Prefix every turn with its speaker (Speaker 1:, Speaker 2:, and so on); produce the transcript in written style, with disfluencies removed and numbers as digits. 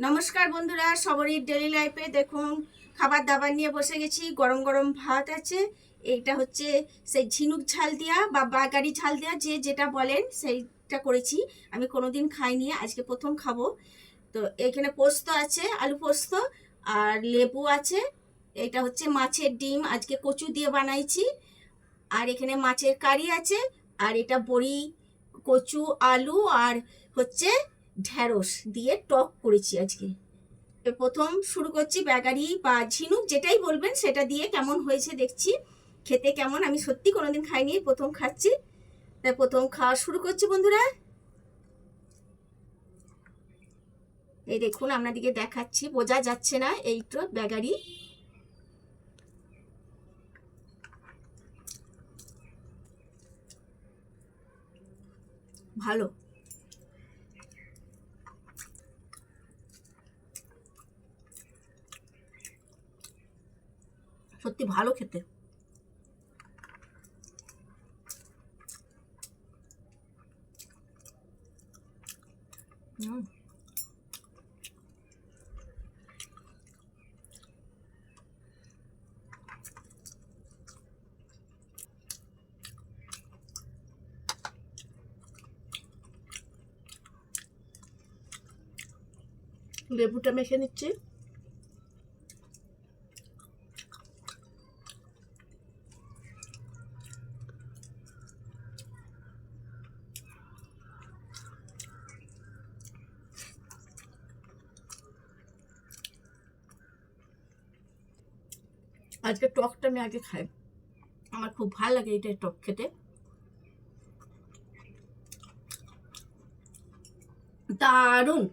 Speaker 1: নমস্কার বন্ধুরা, সবারই ডেলি লাইফে দেখুন খাবার দাবার নিয়ে বসে গেছি। গরম গরম ভাত আছে। এইটা হচ্ছে সেই ঝিনুক ঝাল দেওয়া বা বাগারি ঝাল দেওয়া, যে যেটা বলেন সেইটা করেছি। আমি কোনোদিন খাইনি, আজকে প্রথম খাবো। তো এখানে পোস্ত আছে, আলু পোস্ত, আর লেবু আছে। এটা হচ্ছে মাছের ডিম, আজকে কচু দিয়ে বানাইছি। আর এখানে মাছের কারি আছে। আর এটা বড়ি, কচু, আলু আর হচ্ছে ঢ্যাঁড়স দিয়ে টক করেছি আজকে। প্রথম শুরু করছি ব্যাগারি বা ঝিনুক, যেটাই বলবেন সেটা দিয়ে কেমন হয়েছে দেখছি, খেতে কেমন। আমি সত্যি কোনোদিন খাইনি, প্রথম খাচ্ছি। তাই প্রথম খাওয়া শুরু করছি বন্ধুরা। এই দেখুন, আপনাদেরকে দেখাচ্ছি, বোঝা যাচ্ছে না, এই তো ব্যাগারি। ভালো, সত্যি ভালো খেতে। লেবুটা মেখে নিচ্ছি। আজকে টকটা আমি আগে খাই, আমার খুব ভালো লাগে এটা টক খেতে, দারুণ।